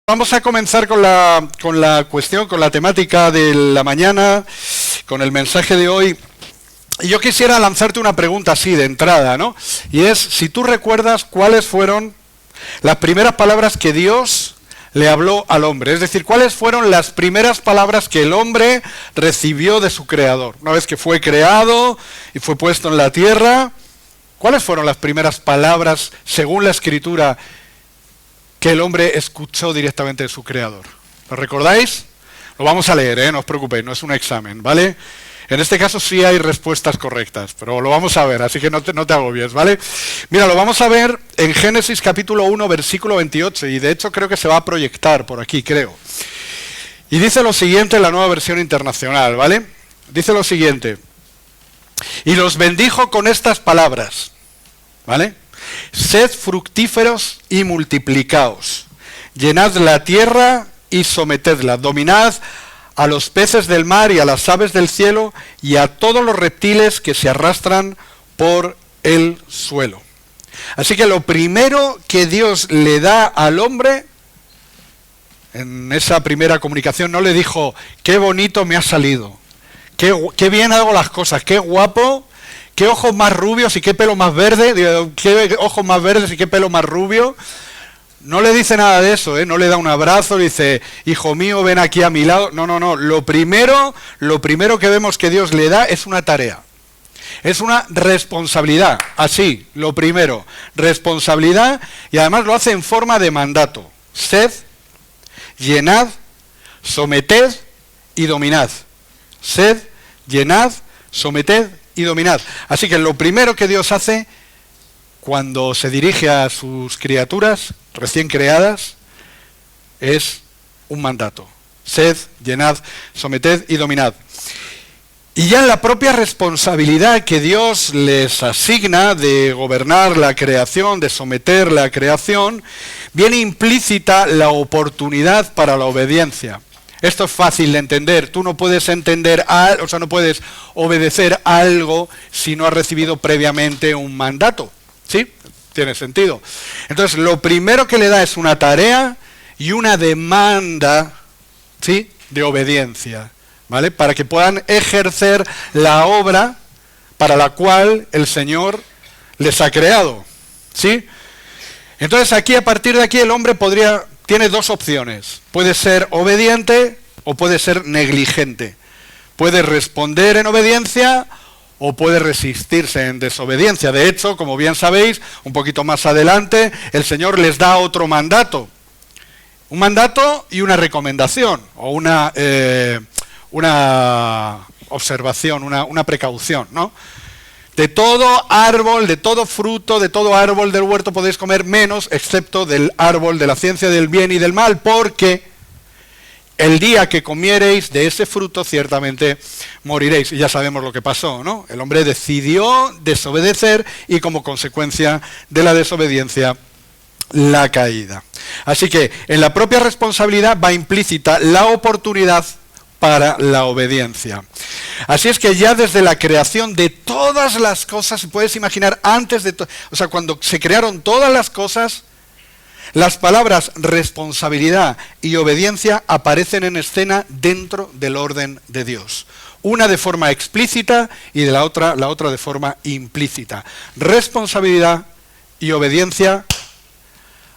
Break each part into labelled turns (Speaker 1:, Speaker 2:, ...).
Speaker 1: Vamos a comenzar con la cuestión, con la temática de la mañana, con el mensaje de hoy. Y yo quisiera lanzarte una pregunta así de entrada, ¿no? Y es, si tú recuerdas cuáles fueron las primeras palabras que Dios le habló al hombre. Es decir, cuáles fueron las primeras palabras que el hombre recibió de su Creador. Una vez que fue creado y fue puesto en la tierra, ¿cuáles fueron las primeras palabras, según la Escritura, que el hombre escuchó directamente de su Creador? ¿Lo recordáis? Lo vamos a leer, no os preocupéis, no es un examen, ¿vale? En este caso sí hay respuestas correctas, pero lo vamos a ver, así que no te agobies, ¿vale? Mira, lo vamos a ver en Génesis capítulo 1, versículo 28, y de hecho creo que se va a proyectar por aquí, creo. Y dice lo siguiente en la Nueva Versión Internacional, ¿vale? Dice lo siguiente: y los bendijo con estas palabras, ¿vale? Sed fructíferos y multiplicaos, llenad la tierra y sometedla, dominad a los peces del mar y a las aves del cielo y a todos los reptiles que se arrastran por el suelo. Así que lo primero que Dios le da al hombre, en esa primera comunicación, no le dijo, qué bonito me ha salido, qué bien hago las cosas, qué guapo, qué ojos más rubios y qué pelo más verde, qué ojos más verdes y qué pelo más rubio. No le dice nada de eso, no le da un abrazo, le dice, hijo mío, ven aquí a mi lado. No. Lo primero que vemos que Dios le da es una tarea. Es una responsabilidad. Así, lo primero, responsabilidad, y además lo hace en forma de mandato. Sed, llenad, someted y dominad. Sed, llenad, someted y dominad. Así que lo primero que Dios hace cuando se dirige a sus criaturas recién creadas es un mandato. Sed, llenad, someted y dominad. Y ya en la propia responsabilidad que Dios les asigna de gobernar la creación, de someter la creación, viene implícita la oportunidad para la obediencia. Esto es fácil de entender. Tú no puedes no puedes obedecer algo si no has recibido previamente un mandato. ¿Sí? Tiene sentido. Entonces, lo primero que le da es una tarea y una demanda, ¿sí?, de obediencia, ¿vale? Para que puedan ejercer la obra para la cual el Señor les ha creado, ¿sí? Entonces, aquí, a partir de aquí, el hombre tiene dos opciones. Puede ser obediente o puede ser negligente. Puede responder en obediencia o puede resistirse en desobediencia. De hecho, como bien sabéis, un poquito más adelante, el Señor les da otro mandato. Un mandato y una recomendación, o una observación, una precaución, ¿no? De todo árbol, de todo fruto, de todo árbol del huerto podéis comer menos, excepto del árbol de la ciencia del bien y del mal, porque el día que comiereis de ese fruto ciertamente moriréis. Y ya sabemos lo que pasó, ¿no? El hombre decidió desobedecer y como consecuencia de la desobediencia, la caída. Así que en la propia responsabilidad va implícita la oportunidad para la obediencia. Así es que ya desde la creación de todas las cosas, si puedes imaginar, cuando se crearon todas las cosas, las palabras responsabilidad y obediencia aparecen en escena dentro del orden de Dios. Una de forma explícita y la otra de forma implícita. Responsabilidad y obediencia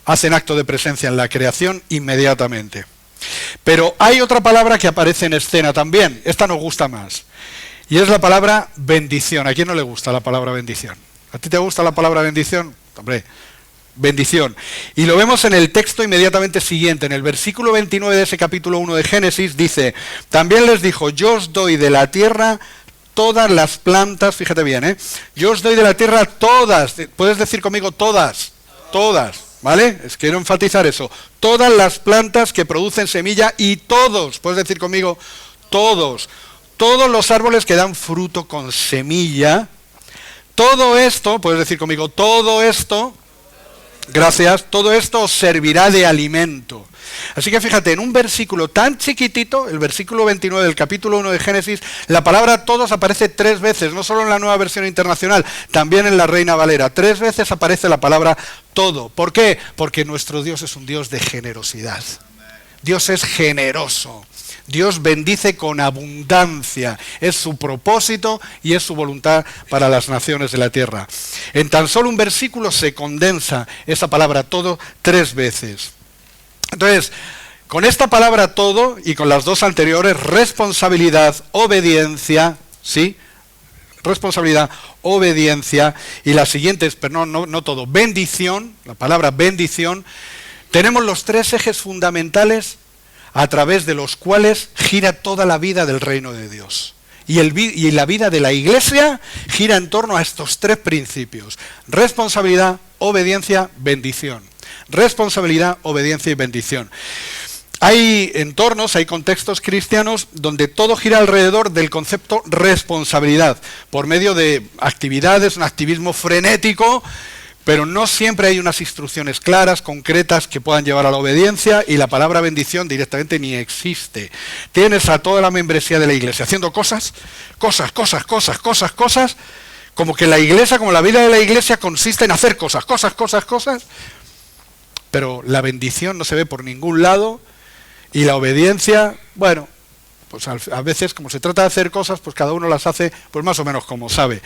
Speaker 1: hacen acto de presencia en la creación inmediatamente. Pero hay otra palabra que aparece en escena también. Esta nos gusta más. Y es la palabra bendición. ¿A quién no le gusta la palabra bendición? ¿A ti te gusta la palabra bendición? Hombre, bendición. Y lo vemos en el texto inmediatamente siguiente, en el versículo 29 de ese capítulo 1 de Génesis, dice, también les dijo, yo os doy de la tierra todas las plantas, fíjate bien, yo os doy de la tierra todas, puedes decir conmigo todas, ¿vale? Quiero enfatizar eso, todas las plantas que producen semilla y todos, puedes decir conmigo, todos los árboles que dan fruto con semilla, todo esto, puedes decir conmigo, todo esto, gracias, todo esto os servirá de alimento. Así que fíjate, en un versículo tan chiquitito, el versículo 29 del capítulo 1 de Génesis, la palabra todos aparece 3 veces, no solo en la Nueva Versión Internacional, también en la Reina Valera. 3 veces aparece la palabra todo. ¿Por qué? Porque nuestro Dios es un Dios de generosidad. Dios es generoso. Dios bendice con abundancia. Es su propósito y es su voluntad para las naciones de la tierra. En tan solo un versículo se condensa esa palabra todo 3 veces. Entonces, con esta palabra todo y con las dos anteriores, responsabilidad, obediencia, ¿sí? Responsabilidad, obediencia, y las siguientes, pero no todo, bendición, la palabra bendición, tenemos los 3 ejes fundamentales a través de los cuales gira toda la vida del reino de Dios. Y la vida de la iglesia gira en torno a estos 3 principios: responsabilidad, obediencia, bendición. Responsabilidad, obediencia y bendición. Hay entornos, hay contextos cristianos donde todo gira alrededor del concepto responsabilidad, por medio de actividades, un activismo frenético, pero no siempre hay unas instrucciones claras, concretas, que puedan llevar a la obediencia, y la palabra bendición directamente ni existe. Tienes a toda la membresía de la iglesia haciendo cosas, como que la iglesia, como la vida de la iglesia consiste en hacer cosas, pero la bendición no se ve por ningún lado. Y la obediencia, bueno, pues a veces, como se trata de hacer cosas, pues cada uno las hace pues más o menos como sabe.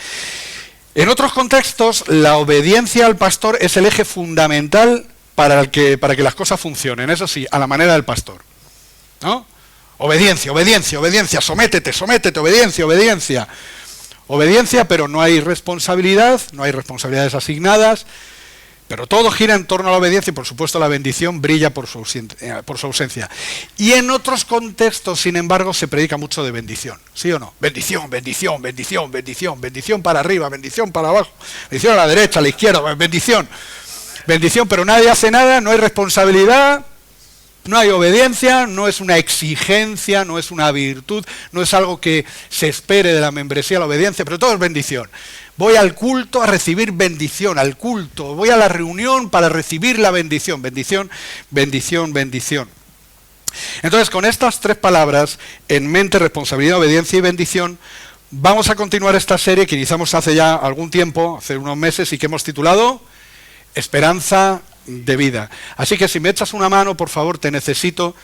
Speaker 1: En otros contextos, la obediencia al pastor es el eje fundamental para que las cosas funcionen. Eso sí, a la manera del pastor, ¿no? Obediencia, sométete, obediencia. Obediencia, pero no hay responsabilidad, no hay responsabilidades asignadas. Pero todo gira en torno a la obediencia y, por supuesto, la bendición brilla por su ausencia. Y en otros contextos, sin embargo, se predica mucho de bendición. ¿Sí o no? Bendición para arriba, bendición para abajo, bendición a la derecha, a la izquierda, bendición. Bendición, pero nadie hace nada, no hay responsabilidad, no hay obediencia, no es una exigencia, no es una virtud, no es algo que se espere de la membresía, la obediencia, pero todo es bendición. Voy al culto a recibir bendición, voy a la reunión para recibir la bendición, bendición. Entonces, con estas 3 palabras en mente, responsabilidad, obediencia y bendición, vamos a continuar esta serie que iniciamos hace ya algún tiempo, hace unos meses, y que hemos titulado Esperanza de vida. Así que si me echas una mano, por favor, te necesito.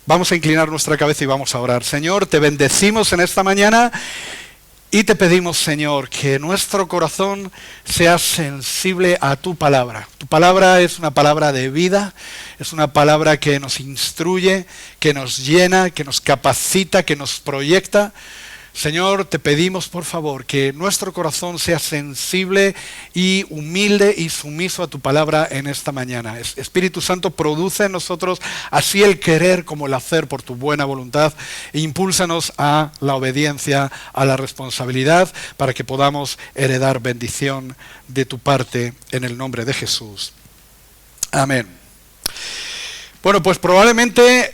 Speaker 1: Vamos a inclinar nuestra cabeza y vamos a orar. Señor, te bendecimos en esta mañana. Y te pedimos, Señor, que nuestro corazón sea sensible a tu palabra. Tu palabra es una palabra de vida, es una palabra que nos instruye, que nos llena, que nos capacita, que nos proyecta. Señor, te pedimos, por favor, que nuestro corazón sea sensible y humilde y sumiso a tu palabra en esta mañana. Espíritu Santo, produce en nosotros así el querer como el hacer por tu buena voluntad e impúlsanos a la obediencia, a la responsabilidad, para que podamos heredar bendición de tu parte en el nombre de Jesús. Amén. Bueno, pues probablemente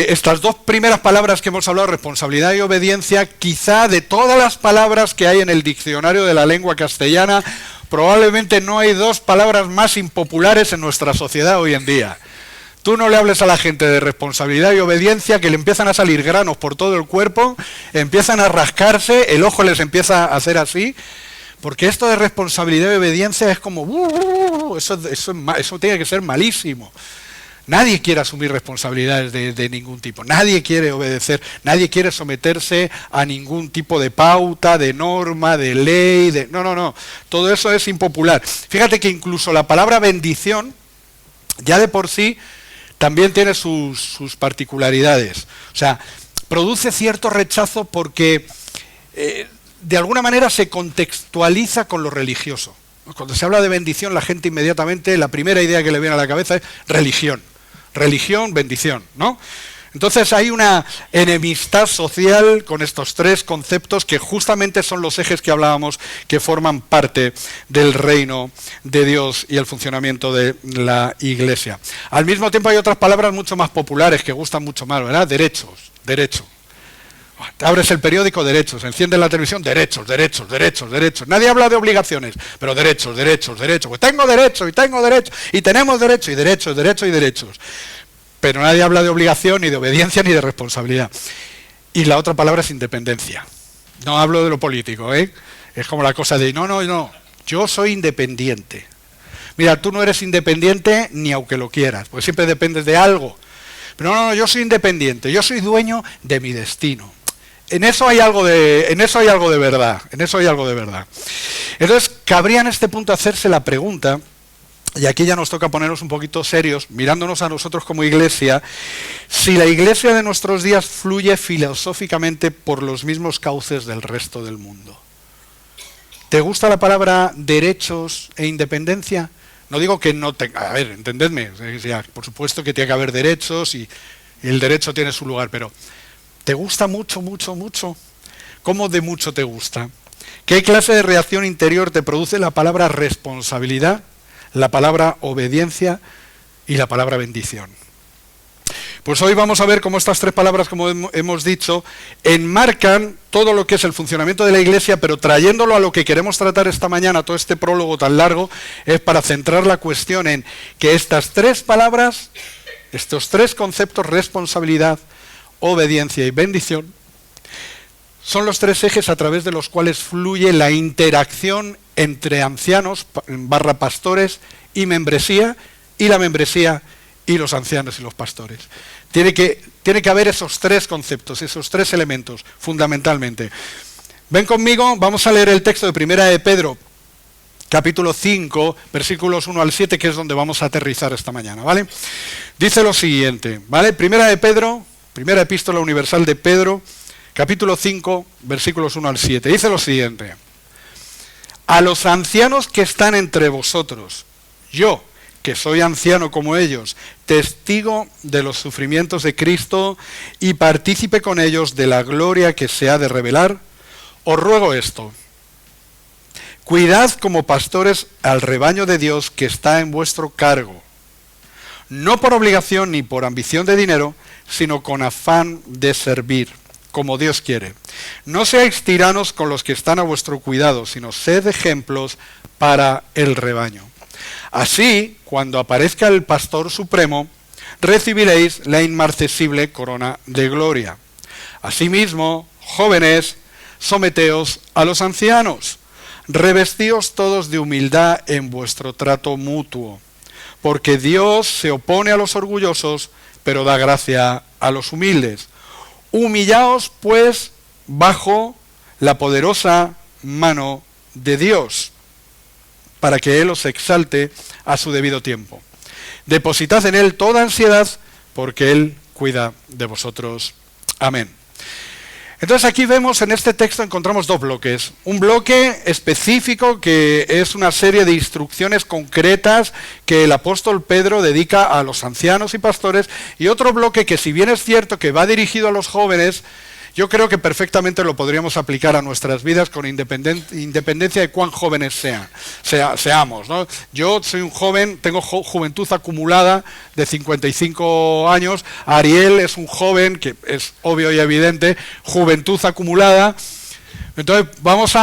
Speaker 1: estas 2 primeras palabras que hemos hablado, responsabilidad y obediencia, quizá de todas las palabras que hay en el diccionario de la lengua castellana, probablemente no hay 2 palabras más impopulares en nuestra sociedad hoy en día. Tú no le hables a la gente de responsabilidad y obediencia, que le empiezan a salir granos por todo el cuerpo, empiezan a rascarse, el ojo les empieza a hacer así, porque esto de responsabilidad y obediencia es como, eso tiene que ser malísimo. Nadie quiere asumir responsabilidades de ningún tipo, nadie quiere obedecer, nadie quiere someterse a ningún tipo de pauta, de norma, de ley, no, todo eso es impopular. Fíjate que incluso la palabra bendición, ya de por sí, también tiene sus particularidades. O sea, produce cierto rechazo porque de alguna manera se contextualiza con lo religioso. Cuando se habla de bendición, la gente inmediatamente, la primera idea que le viene a la cabeza es religión. Religión, bendición, ¿no? Entonces hay una enemistad social con estos 3 conceptos que justamente son los ejes que hablábamos, que forman parte del reino de Dios y el funcionamiento de la iglesia. Al mismo tiempo hay otras palabras mucho más populares que gustan mucho más, ¿verdad? Derecho. Te abres el periódico, derechos, enciendes la televisión, derechos. Nadie habla de obligaciones, pero derechos. Pues tengo derecho, y tenemos derecho, y derechos. Pero nadie habla de obligación, ni de obediencia, ni de responsabilidad. Y la otra palabra es independencia. No hablo de lo político, ¿eh? Es como la cosa de, no, yo soy independiente. Mira, tú no eres independiente ni aunque lo quieras, porque siempre dependes de algo. Pero no, yo soy independiente, yo soy dueño de mi destino. En eso hay algo de verdad, en eso hay algo de verdad. Entonces, cabría en este punto hacerse la pregunta, y aquí ya nos toca ponernos un poquito serios, mirándonos a nosotros como iglesia, si la iglesia de nuestros días fluye filosóficamente por los mismos cauces del resto del mundo. ¿Te gusta la palabra derechos e independencia? No digo que no tenga, a ver, entendedme, por supuesto que tiene que haber derechos y el derecho tiene su lugar, pero ¿te gusta mucho, mucho, mucho? ¿Cómo de mucho te gusta? ¿Qué clase de reacción interior te produce la palabra responsabilidad, la palabra obediencia y la palabra bendición? Pues hoy vamos a ver cómo estas tres palabras, como hemos dicho, enmarcan todo lo que es el funcionamiento de la iglesia, pero trayéndolo a lo que queremos tratar esta mañana, todo este prólogo tan largo, es para centrar la cuestión en que estas tres palabras, estos tres conceptos, responsabilidad, obediencia y bendición, son los tres ejes a través de los cuales fluye la interacción entre ancianos, pastores y membresía, y la membresía y los ancianos y los pastores. Tiene que haber esos tres conceptos, esos tres elementos, fundamentalmente. Ven conmigo, vamos a leer el texto de Primera de Pedro, capítulo 5, versículos 1 al 7, que es donde vamos a aterrizar esta mañana, ¿vale? Dice lo siguiente, ¿vale? Primera de Pedro, primera epístola universal de Pedro, capítulo 5, versículos 1 al 7. Dice lo siguiente: a los ancianos que están entre vosotros, yo, que soy anciano como ellos, testigo de los sufrimientos de Cristo y partícipe con ellos de la gloria que se ha de revelar, os ruego esto: cuidad como pastores al rebaño de Dios que está en vuestro cargo, no por obligación ni por ambición de dinero, sino con afán de servir, como Dios quiere. No seáis tiranos con los que están a vuestro cuidado, sino sed ejemplos para el rebaño. Así, cuando aparezca el Pastor Supremo, recibiréis la inmarcesible corona de gloria. Asimismo, jóvenes, someteos a los ancianos, revestíos todos de humildad en vuestro trato mutuo, porque Dios se opone a los orgullosos, pero da gracia a los humildes. Humillaos, pues, bajo la poderosa mano de Dios, para que Él os exalte a su debido tiempo. Depositad en Él toda ansiedad, porque Él cuida de vosotros. Amén. Entonces aquí vemos, en este texto encontramos dos bloques. Un bloque específico que es una serie de instrucciones concretas que el apóstol Pedro dedica a los ancianos y pastores, y otro bloque que, si bien es cierto que va dirigido a los jóvenes, yo creo que perfectamente lo podríamos aplicar a nuestras vidas con independencia de cuán jóvenes seamos, ¿no? Yo soy un joven, tengo juventud acumulada de 55 años, Ariel es un joven, que es obvio y evidente, juventud acumulada. Entonces vamos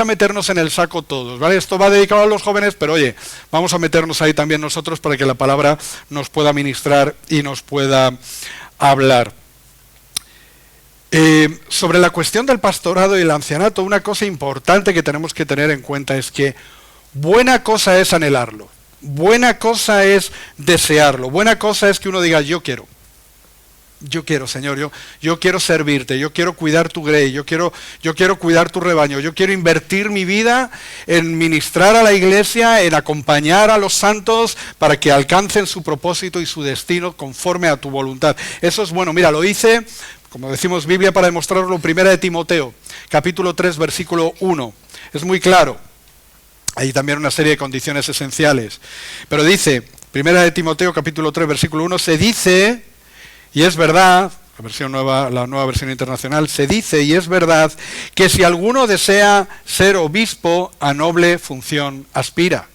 Speaker 1: a meternos en el saco todos, ¿vale? Esto va dedicado a los jóvenes, pero oye, vamos a meternos ahí también nosotros para que la palabra nos pueda ministrar y nos pueda hablar. Sobre la cuestión del pastorado y el ancianato, una cosa importante que tenemos que tener en cuenta es que buena cosa es anhelarlo, buena cosa es desearlo, buena cosa es que uno diga: yo quiero, Señor, yo quiero servirte, yo quiero cuidar tu grey, yo quiero cuidar tu rebaño, yo quiero invertir mi vida en ministrar a la iglesia, en acompañar a los santos para que alcancen su propósito y su destino conforme a tu voluntad. Eso es bueno. Mira, lo hice, como decimos Biblia para demostrarlo, primera de Timoteo, capítulo 3, versículo 1. Es muy claro. Hay también una serie de condiciones esenciales. Pero dice, primera de Timoteo, capítulo 3, versículo 1, se dice, y es verdad, la nueva versión internacional, se dice y es verdad, que si alguno desea ser obispo, a noble función aspira.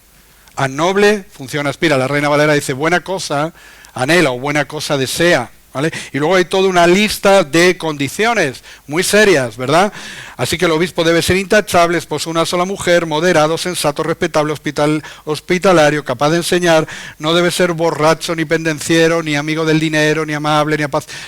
Speaker 1: A noble función aspira. La Reina Valera dice: buena cosa anhela o buena cosa desea. ¿Vale? Y luego hay toda una lista de condiciones muy serias, ¿verdad? Así que el obispo debe ser intachable, esposo de una sola mujer, moderado, sensato, respetable, hospitalario, capaz de enseñar, no debe ser borracho, ni pendenciero, ni amigo del dinero, ni amable,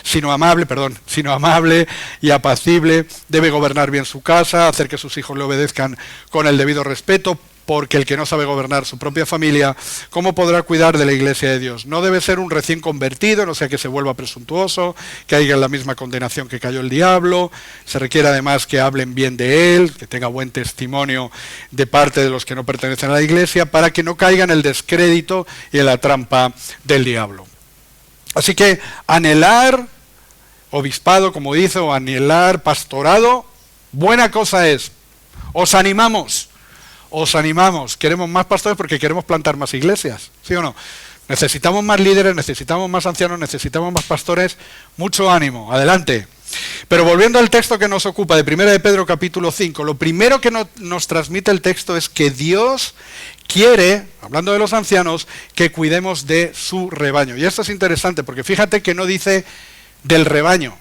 Speaker 1: sino amable y apacible, debe gobernar bien su casa, hacer que sus hijos le obedezcan con el debido respeto, porque el que no sabe gobernar su propia familia, ¿cómo podrá cuidar de la iglesia de Dios? No debe ser un recién convertido, no sea que se vuelva presuntuoso, que haya la misma condenación que cayó el diablo. Se requiere además que hablen bien de él, que tenga buen testimonio de parte de los que no pertenecen a la iglesia, para que no caiga en el descrédito y en la trampa del diablo. Así que anhelar obispado, como dice, o anhelar pastorado, buena cosa es. Os animamos. Queremos más pastores porque queremos plantar más iglesias, ¿sí o no? Necesitamos más líderes, necesitamos más ancianos, necesitamos más pastores. Mucho ánimo, adelante. Pero volviendo al texto que nos ocupa, de 1 de Pedro capítulo 5, lo primero que nos transmite el texto es que Dios quiere, hablando de los ancianos, que cuidemos de su rebaño. Y esto es interesante porque fíjate que no dice del rebaño,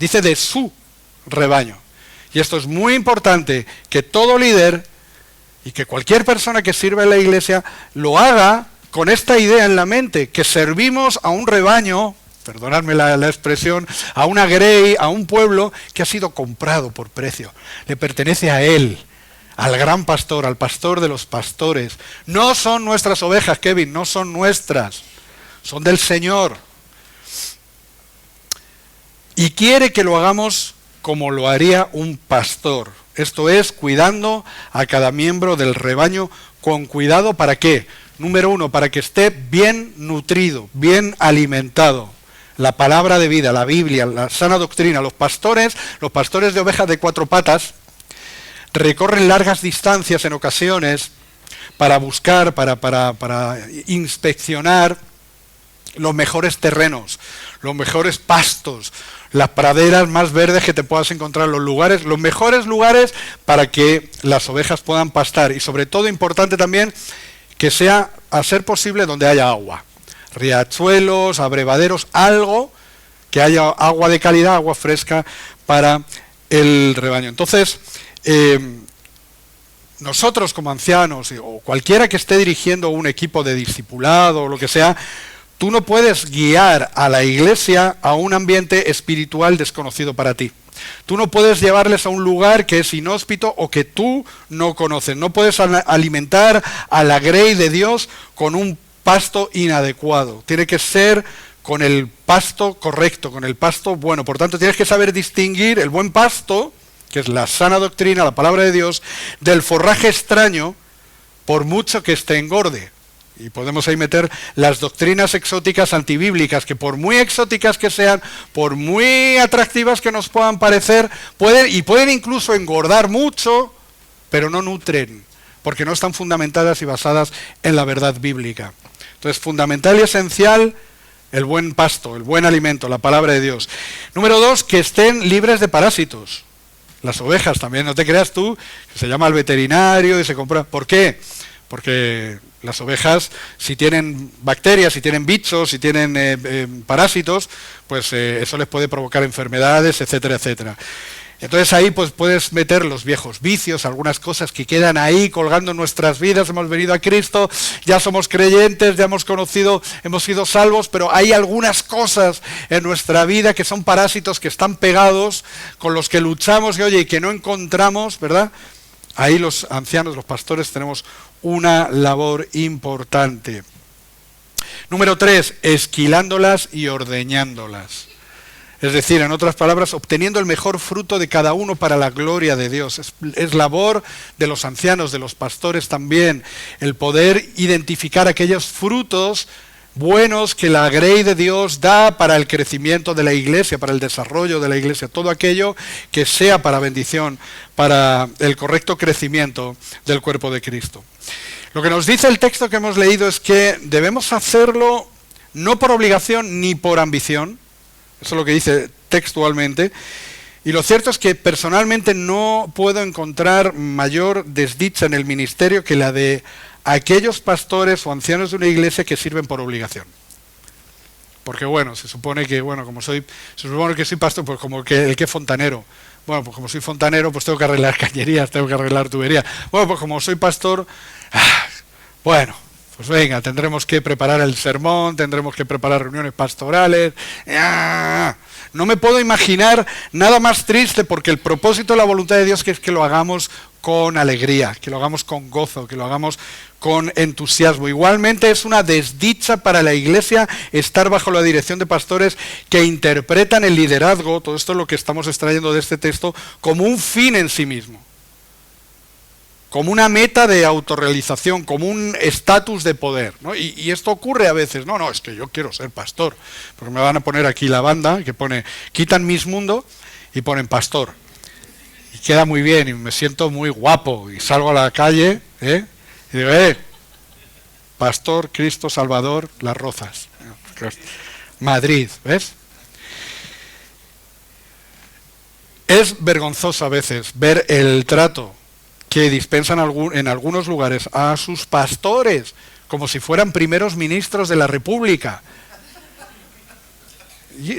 Speaker 1: dice de su rebaño. Y esto es muy importante, que todo líder y que cualquier persona que sirva en la iglesia lo haga con esta idea en la mente, que servimos a un rebaño, perdonadme la expresión, a una grey, a un pueblo que ha sido comprado por precio. Le pertenece a él, al gran pastor, al pastor de los pastores. No son nuestras ovejas, Kevin, no son nuestras, son del Señor. Y quiere que lo hagamos como lo haría un pastor. Esto es, cuidando a cada miembro del rebaño con cuidado. ¿Para qué? Número 1, para que esté bien nutrido, bien alimentado. La palabra de vida, la Biblia, la sana doctrina. Los pastores de ovejas de 4 patas, recorren largas distancias en ocasiones para buscar, para inspeccionar los mejores terrenos, los mejores pastos, las praderas más verdes que te puedas encontrar, los mejores lugares para que las ovejas puedan pastar. Y sobre todo, importante también, que sea, a ser posible, donde haya agua. Riachuelos, abrevaderos, algo que haya agua de calidad, agua fresca para el rebaño. Entonces, nosotros como ancianos, o cualquiera que esté dirigiendo un equipo de discipulado o lo que sea, tú no puedes guiar a la iglesia a un ambiente espiritual desconocido para ti. Tú no puedes llevarles a un lugar que es inhóspito o que tú no conoces. No puedes alimentar a la grey de Dios con un pasto inadecuado. Tiene que ser con el pasto correcto, con el pasto bueno. Por tanto, tienes que saber distinguir el buen pasto, que es la sana doctrina, la palabra de Dios, del forraje extraño, por mucho que esté engorde. Y podemos ahí meter las doctrinas exóticas antibíblicas, que por muy exóticas que sean, por muy atractivas que nos puedan parecer, pueden incluso engordar mucho, pero no nutren, porque no están fundamentadas y basadas en la verdad bíblica. Entonces, fundamental y esencial, el buen pasto, el buen alimento, la palabra de Dios. Número 2, que estén libres de parásitos. Las ovejas también, no te creas tú, que se llama al veterinario y se compra. ¿Por qué? Porque las ovejas, si tienen bacterias, si tienen bichos, si tienen parásitos, pues eso les puede provocar enfermedades, etcétera, etcétera. Entonces ahí pues puedes meter los viejos vicios, algunas cosas que quedan ahí colgando en nuestras vidas. Hemos venido a Cristo, ya somos creyentes, ya hemos conocido, hemos sido salvos, pero hay algunas cosas en nuestra vida que son parásitos, que están pegados, con los que luchamos y que no encontramos, ¿verdad? Ahí los ancianos, los pastores, tenemos una labor importante. Número 3, esquilándolas y ordeñándolas. Es decir, en otras palabras, obteniendo el mejor fruto de cada uno para la gloria de Dios. Es labor de los ancianos, de los pastores también, el poder identificar aquellos frutos buenos que la grey de Dios da para el crecimiento de la iglesia, para el desarrollo de la iglesia, todo aquello que sea para bendición, para el correcto crecimiento del cuerpo de Cristo. Lo que nos dice el texto que hemos leído es que debemos hacerlo no por obligación ni por ambición. Eso es lo que dice textualmente. Y lo cierto es que personalmente no puedo encontrar mayor desdicha en el ministerio que la de aquellos pastores o ancianos de una iglesia que sirven por obligación. Porque se supone que, se supone que soy pastor, pues como que el que es fontanero. Bueno, pues como soy fontanero, pues tengo que arreglar cañerías, tengo que arreglar tuberías. Bueno, pues como soy pastor, pues venga, tendremos que preparar el sermón, tendremos que preparar reuniones pastorales. No me puedo imaginar nada más triste, porque el propósito de la voluntad de Dios es que lo hagamos con alegría, que lo hagamos con gozo, que lo hagamos con entusiasmo. Igualmente es una desdicha para la Iglesia estar bajo la dirección de pastores que interpretan el liderazgo, todo esto es lo que estamos extrayendo de este texto, como un fin en sí mismo, como una meta de autorrealización, como un estatus de poder, ¿no? Y esto ocurre a veces, no, es que yo quiero ser pastor, porque me van a poner aquí la banda que pone, quitan Miss Mundo y ponen pastor. Y queda muy bien y me siento muy guapo y salgo a la calle, y digo, Pastor Cristo Salvador Las Rozas, Madrid, ¿ves? Es vergonzoso a veces ver el trato que dispensan en algunos lugares a sus pastores, como si fueran primeros ministros de la República. Y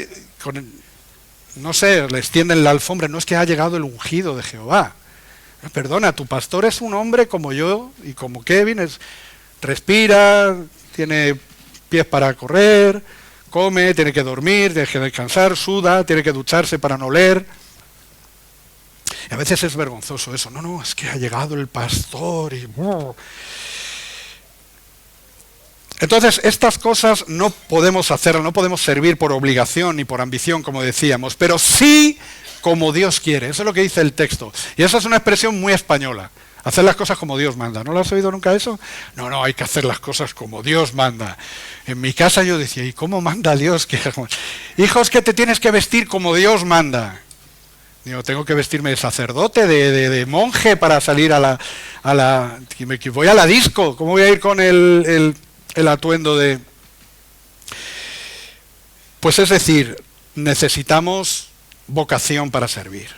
Speaker 1: no sé, les tienden la alfombra, no es que ha llegado el ungido de Jehová. Perdona, tu pastor es un hombre como yo y como Kevin, respira, tiene pies para correr, come, tiene que dormir, tiene que descansar, suda, tiene que ducharse para no oler. Y a veces es vergonzoso eso. No, es que ha llegado el pastor y... Entonces, estas cosas no podemos hacerlas, no podemos servir por obligación ni por ambición, como decíamos, pero sí como Dios quiere. Eso es lo que dice el texto. Y esa es una expresión muy española. Hacer las cosas como Dios manda. ¿No lo has oído nunca eso? No, hay que hacer las cosas como Dios manda. En mi casa yo decía, ¿y cómo manda Dios? Hijos, que te tienes que vestir como Dios manda. Digo, tengo que vestirme de sacerdote, de monje para salir a la que voy a la disco. ¿Cómo voy a ir con el atuendo de...? Pues es decir, necesitamos vocación para servir.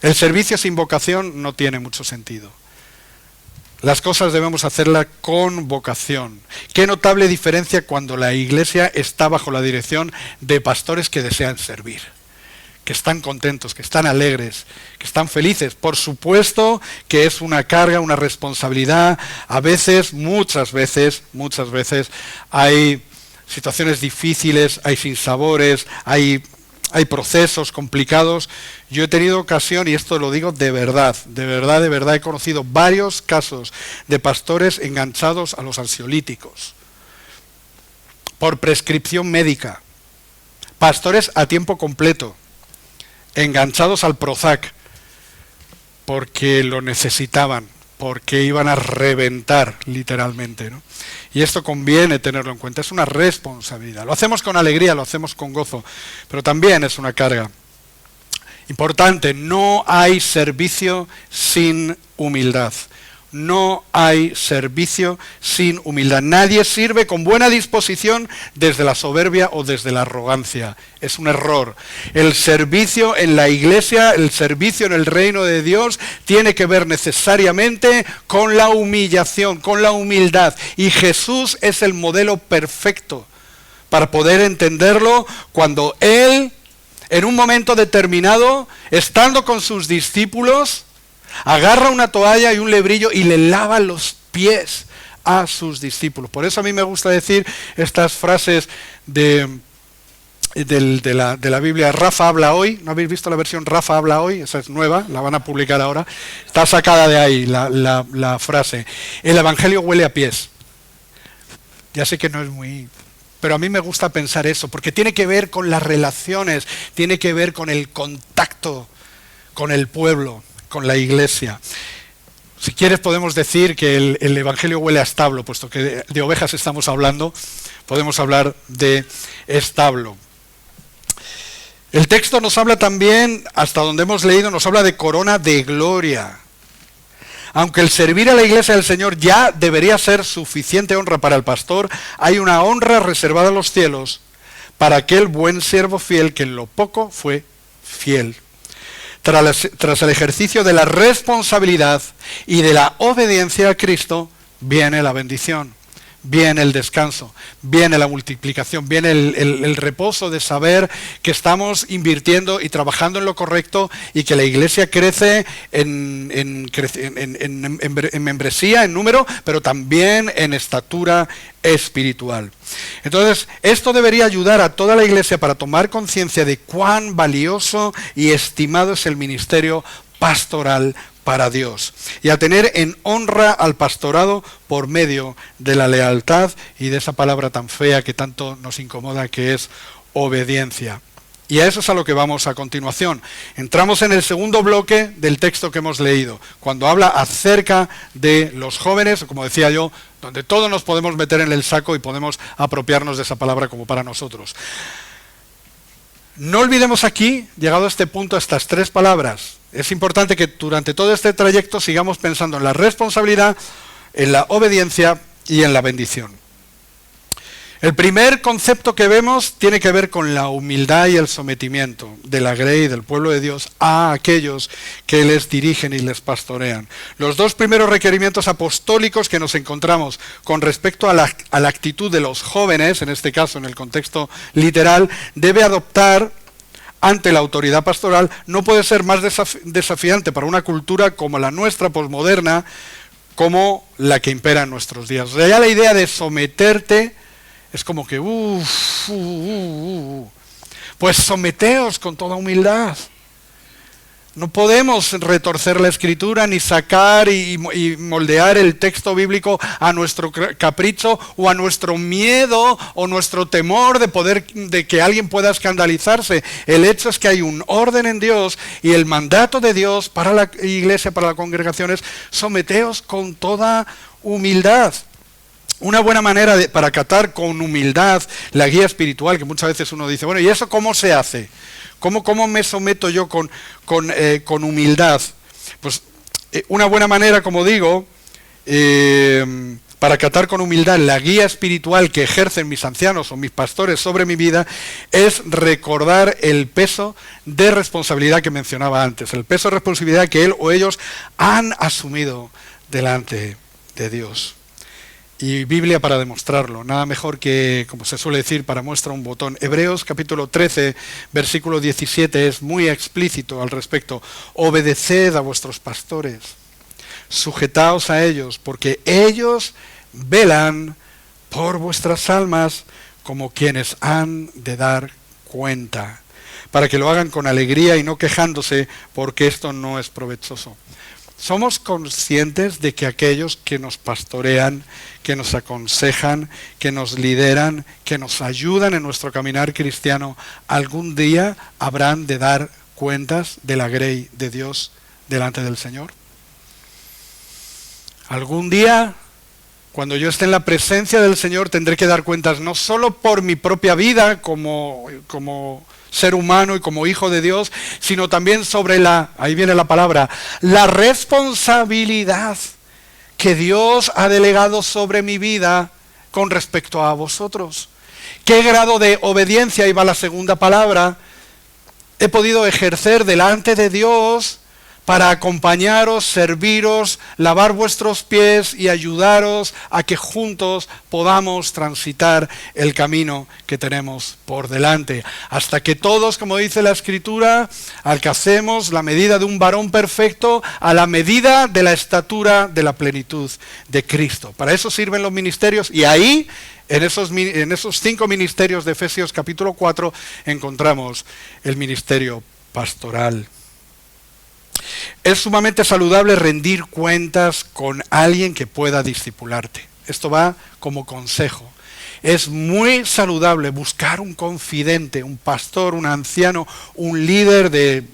Speaker 1: El servicio sin vocación no tiene mucho sentido. Las cosas debemos hacerlas con vocación. Qué notable diferencia cuando la Iglesia está bajo la dirección de pastores que desean servir, que están contentos, que están alegres, que están felices. Por supuesto que es una carga, una responsabilidad. A veces, muchas veces, hay situaciones difíciles, hay sinsabores, hay procesos complicados. Yo he tenido ocasión, y esto lo digo de verdad, he conocido varios casos de pastores enganchados a los ansiolíticos por prescripción médica, pastores a tiempo completo, enganchados al Prozac, porque lo necesitaban, porque iban a reventar literalmente, ¿no? Y esto conviene tenerlo en cuenta, es una responsabilidad. Lo hacemos con alegría, lo hacemos con gozo, pero también es una carga. Importante, no hay servicio sin humildad. No hay servicio sin humildad. Nadie sirve con buena disposición desde la soberbia o desde la arrogancia. Es un error. El servicio en la Iglesia, el servicio en el reino de Dios, tiene que ver necesariamente con la humillación, con la humildad. Y Jesús es el modelo perfecto para poder entenderlo cuando Él, en un momento determinado, estando con sus discípulos, agarra una toalla y un lebrillo y le lava los pies a sus discípulos. Por eso a mí me gusta decir estas frases de la Biblia. Rafa habla hoy. ¿No habéis visto la versión Rafa habla hoy? Esa es nueva, la van a publicar ahora. Está sacada de ahí la frase. El Evangelio huele a pies. Ya sé que no es muy... Pero a mí me gusta pensar eso, porque tiene que ver con las relaciones, tiene que ver con el contacto con el pueblo, con la Iglesia. Si quieres podemos decir que el Evangelio huele a establo, puesto que de ovejas estamos hablando, podemos hablar de establo. El texto nos habla también, hasta donde hemos leído, nos habla de corona de gloria. Aunque el servir a la Iglesia del Señor ya debería ser suficiente honra para el pastor, hay una honra reservada en los cielos para aquel buen siervo fiel que en lo poco fue fiel. Tras el ejercicio de la responsabilidad y de la obediencia a Cristo, viene la bendición, viene el descanso, viene la multiplicación, viene el reposo de saber que estamos invirtiendo y trabajando en lo correcto y que la Iglesia crece en membresía, en número, pero también en estatura espiritual. Entonces, esto debería ayudar a toda la Iglesia para tomar conciencia de cuán valioso y estimado es el ministerio pastoral para Dios y a tener en honra al pastorado por medio de la lealtad y de esa palabra tan fea que tanto nos incomoda, que es obediencia. Y a eso es a lo que vamos a continuación. Entramos en el segundo bloque del texto que hemos leído, cuando habla acerca de los jóvenes, como decía yo, donde todos nos podemos meter en el saco y podemos apropiarnos de esa palabra como para nosotros. No olvidemos aquí, llegado a este punto, estas tres palabras. Es importante que durante todo este trayecto sigamos pensando en la responsabilidad, en la obediencia y en la bendición. El primer concepto que vemos tiene que ver con la humildad y el sometimiento de la grey, del pueblo de Dios, a aquellos que les dirigen y les pastorean. Los dos primeros requerimientos apostólicos que nos encontramos con respecto a la actitud de los jóvenes, en este caso en el contexto literal, debe adoptar ante la autoridad pastoral, no puede ser más desafiante para una cultura como la nuestra, posmoderna, como la que impera en nuestros días. O sea, ya la idea de someterte es como que, pues someteos con toda humildad. No podemos retorcer la Escritura ni sacar y moldear el texto bíblico a nuestro capricho o a nuestro miedo o nuestro temor de que alguien pueda escandalizarse. El hecho es que hay un orden en Dios y el mandato de Dios para la iglesia, para la congregación es someteos con toda humildad. Una buena manera para acatar con humildad la guía espiritual, que muchas veces uno dice, bueno, ¿y eso cómo se hace? ¿Cómo me someto yo con humildad? Pues una buena manera, como digo, para acatar con humildad la guía espiritual que ejercen mis ancianos o mis pastores sobre mi vida, es recordar el peso de responsabilidad que mencionaba antes, el peso de responsabilidad que él o ellos han asumido delante de Dios. Y Biblia para demostrarlo, nada mejor que, como se suele decir, para muestra un botón. Hebreos capítulo 13, versículo 17 es muy explícito al respecto. Obedeced a vuestros pastores, sujetaos a ellos, porque ellos velan por vuestras almas como quienes han de dar cuenta, para que lo hagan con alegría y no quejándose, porque esto no es provechoso. Somos conscientes de que aquellos que nos pastorean, que nos aconsejan, que nos lideran, que nos ayudan en nuestro caminar cristiano, algún día habrán de dar cuentas de la grey de Dios delante del Señor. Algún día, cuando yo esté en la presencia del Señor, tendré que dar cuentas no solo por mi propia vida como ser humano y como hijo de Dios, sino también sobre ahí viene la palabra, la responsabilidad que Dios ha delegado sobre mi vida con respecto a vosotros. ¿Qué grado de obediencia, ahí va la segunda palabra, he podido ejercer delante de Dios para acompañaros, serviros, lavar vuestros pies y ayudaros a que juntos podamos transitar el camino que tenemos por delante? Hasta que todos, como dice la Escritura, alcancemos la medida de un varón perfecto, a la medida de la estatura de la plenitud de Cristo. Para eso sirven los ministerios, y ahí, en esos 5 ministerios de Efesios capítulo 4, encontramos el ministerio pastoral. Es sumamente saludable rendir cuentas con alguien que pueda discipularte. Esto va como consejo. Es muy saludable buscar un confidente, un pastor, un anciano, un líder de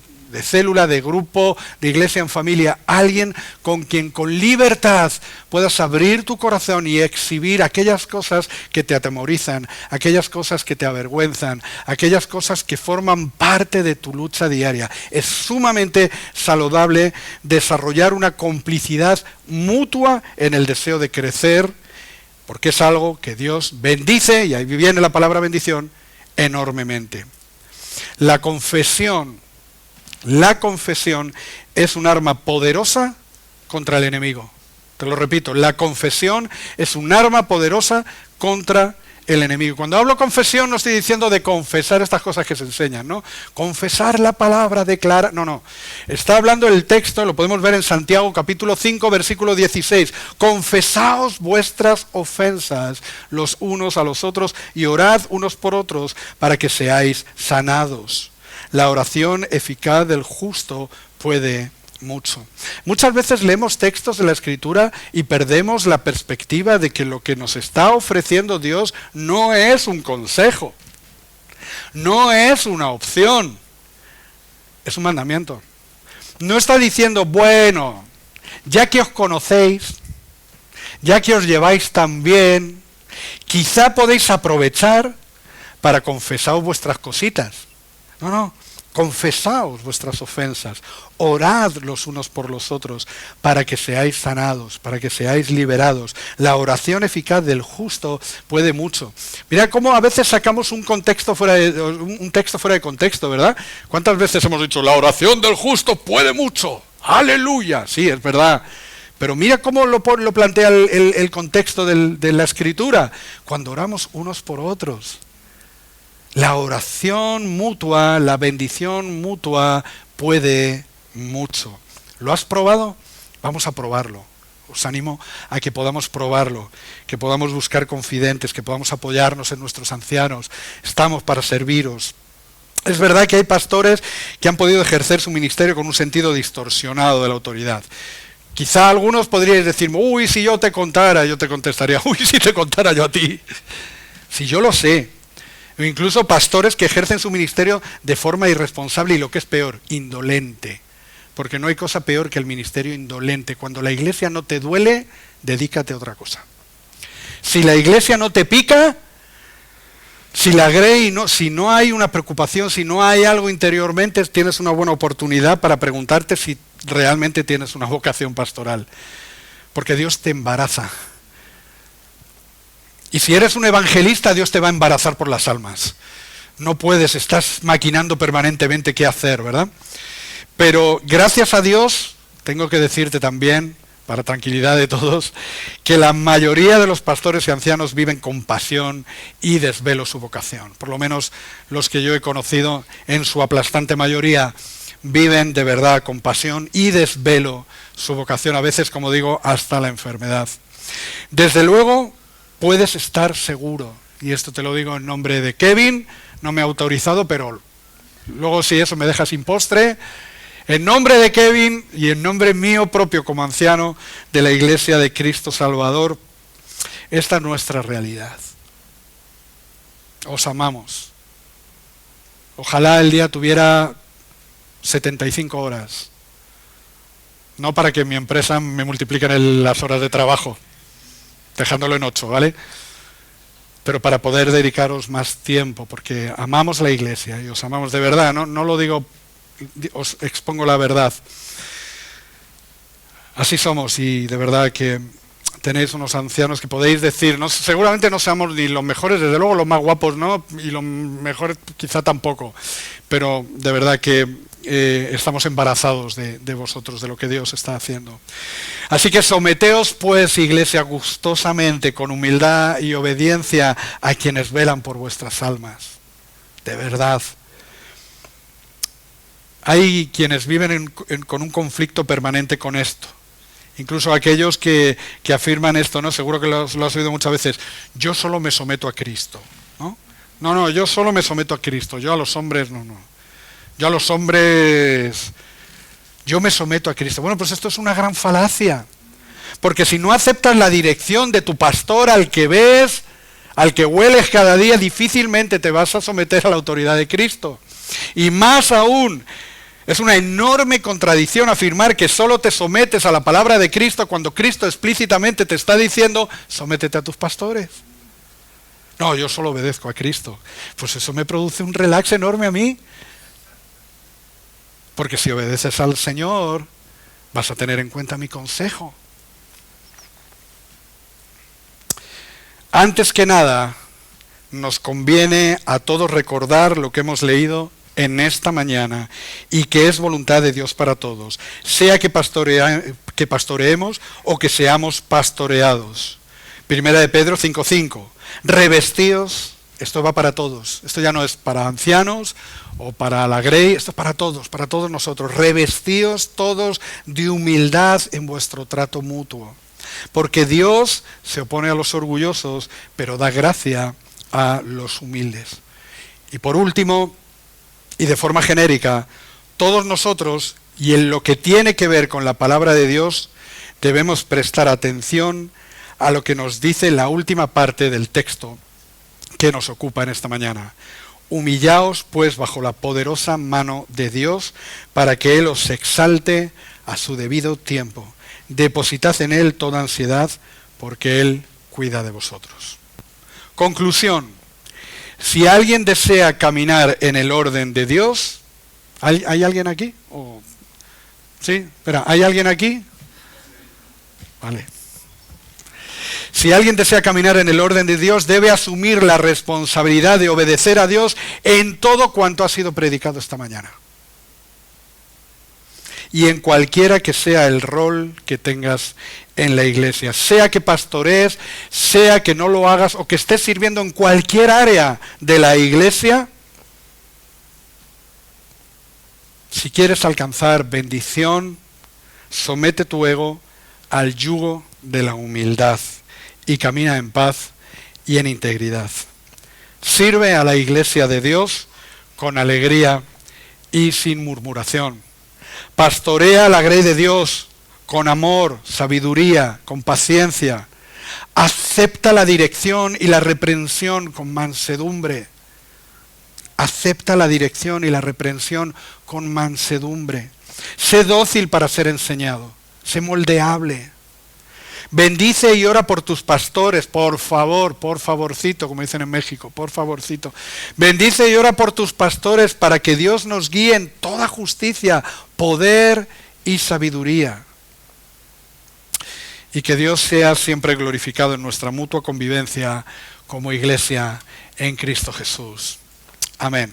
Speaker 1: célula, de grupo, de iglesia en familia, alguien con quien con libertad puedas abrir tu corazón y exhibir aquellas cosas que te atemorizan, aquellas cosas que te avergüenzan, aquellas cosas que forman parte de tu lucha diaria. Es sumamente saludable desarrollar una complicidad mutua en el deseo de crecer, porque es algo que Dios bendice, y ahí viene la palabra bendición, enormemente. La confesión es un arma poderosa contra el enemigo. Te lo repito, la confesión es un arma poderosa contra el enemigo. Cuando hablo confesión no estoy diciendo de confesar estas cosas que se enseñan, ¿no? Confesar la palabra, declarar, no. Está hablando el texto, lo podemos ver en Santiago capítulo 5, versículo 16. Confesaos vuestras ofensas los unos a los otros y orad unos por otros para que seáis sanados. La oración eficaz del justo puede mucho. Muchas veces leemos textos de la Escritura y perdemos la perspectiva de que lo que nos está ofreciendo Dios no es un consejo, no es una opción, es un mandamiento. No está diciendo, bueno, ya que os conocéis, ya que os lleváis tan bien, quizá podéis aprovechar para confesaros vuestras cositas. No, confesaos vuestras ofensas, orad los unos por los otros para que seáis sanados, para que seáis liberados. La oración eficaz del justo puede mucho. Mirad cómo a veces sacamos un texto fuera de contexto, ¿verdad? ¿Cuántas veces hemos dicho, la oración del justo puede mucho? ¡Aleluya! Sí, es verdad. Pero mira cómo lo plantea el contexto de la Escritura, cuando oramos unos por otros. La oración mutua, la bendición mutua puede mucho. ¿Lo has probado? Vamos a probarlo. Os animo a que podamos probarlo, que podamos buscar confidentes, que podamos apoyarnos en nuestros ancianos. Estamos para serviros. Es verdad que hay pastores que han podido ejercer su ministerio con un sentido distorsionado de la autoridad. Quizá algunos podríais decirme, uy, si yo te contara, yo te contestaría, uy, si te contara yo a ti. Si yo lo sé. O incluso pastores que ejercen su ministerio de forma irresponsable y lo que es peor, indolente. Porque no hay cosa peor que el ministerio indolente. Cuando la iglesia no te duele, dedícate a otra cosa. Si la iglesia no te pica, si no hay una preocupación, si no hay algo interiormente, tienes una buena oportunidad para preguntarte si realmente tienes una vocación pastoral. Porque Dios te embaraza. Y si eres un evangelista, Dios te va a embarazar por las almas. No puedes, estás maquinando permanentemente qué hacer, ¿verdad? Pero gracias a Dios, tengo que decirte también, para tranquilidad de todos, que la mayoría de los pastores y ancianos viven con pasión y desvelo su vocación. Por lo menos los que yo he conocido, en su aplastante mayoría, viven de verdad con pasión y desvelo su vocación, a veces, como digo, hasta la enfermedad. Desde luego, puedes estar seguro, y esto te lo digo en nombre de Kevin, no me ha autorizado, pero luego si eso me deja sin postre, en nombre de Kevin y en nombre mío propio como anciano de la Iglesia de Cristo Salvador, esta es nuestra realidad. Os amamos. Ojalá el día tuviera 75 horas, no para que en mi empresa me multipliquen las horas de trabajo, dejándolo en 8, ¿vale? Pero para poder dedicaros más tiempo, porque amamos la iglesia y os amamos de verdad, no lo digo, os expongo la verdad. Así somos y de verdad que tenéis unos ancianos que podéis decir, seguramente no seamos ni los mejores, desde luego los más guapos no, y los mejores quizá tampoco, pero de verdad que estamos embarazados de vosotros, de lo que Dios está haciendo. Así que someteos pues, iglesia, gustosamente, con humildad y obediencia a quienes velan por vuestras almas. De verdad. Hay quienes viven con un conflicto permanente con esto. Incluso aquellos que afirman esto, ¿no? Seguro que lo has oído muchas veces. Yo solo me someto a Cristo, ¿no? No, yo solo me someto a Cristo. Yo a los hombres, no. Yo a los hombres, yo me someto a Cristo. Bueno, pues esto es una gran falacia. Porque si no aceptas la dirección de tu pastor, al que ves, al que hueles cada día, difícilmente te vas a someter a la autoridad de Cristo. Y más aún, es una enorme contradicción afirmar que solo te sometes a la palabra de Cristo cuando Cristo explícitamente te está diciendo, sométete a tus pastores. No, yo solo obedezco a Cristo. Pues eso me produce un relax enorme a mí. Porque si obedeces al Señor, vas a tener en cuenta mi consejo. Antes que nada, nos conviene a todos recordar lo que hemos leído en esta mañana y que es voluntad de Dios para todos, sea que pastoreemos o que seamos pastoreados. Primera de Pedro 5:5. Revestíos, esto va para todos, esto ya no es para ancianos o para la Grey, esto es para todos nosotros. Revestíos todos de humildad en vuestro trato mutuo, porque Dios se opone a los orgullosos, pero da gracia a los humildes. Y por último, y de forma genérica, todos nosotros, Y en lo que tiene que ver con la palabra de Dios, debemos prestar atención a lo que nos dice la última parte del texto que nos ocupa en esta mañana. Humillaos pues bajo la poderosa mano de Dios para que Él os exalte a su debido tiempo. Depositad en Él toda ansiedad porque Él cuida de vosotros. Conclusión. Si alguien desea caminar en el orden de Dios, ¿hay alguien aquí? ¿Sí? Espera, ¿hay alguien aquí? Vale. Si alguien desea caminar en el orden de Dios, debe asumir la responsabilidad de obedecer a Dios en todo cuanto ha sido predicado esta mañana. Y en cualquiera que sea el rol que tengas en la iglesia, sea que pastorees, sea que no lo hagas o que estés sirviendo en cualquier área de la iglesia, si quieres alcanzar bendición, somete tu ego al yugo de la humildad y camina en paz y en integridad. Sirve a la iglesia de Dios con alegría y sin murmuración. Pastorea la grey de Dios con amor, sabiduría, con paciencia. Acepta la dirección y la reprensión con mansedumbre. Acepta la dirección y la reprensión con mansedumbre. Sé dócil para ser enseñado. Sé moldeable. Bendice y ora por tus pastores, por favor, por favorcito, como dicen en México, por favorcito. Bendice y ora por tus pastores para que Dios nos guíe en toda justicia, poder y sabiduría. Y que Dios sea siempre glorificado en nuestra mutua convivencia como iglesia en Cristo Jesús. Amén.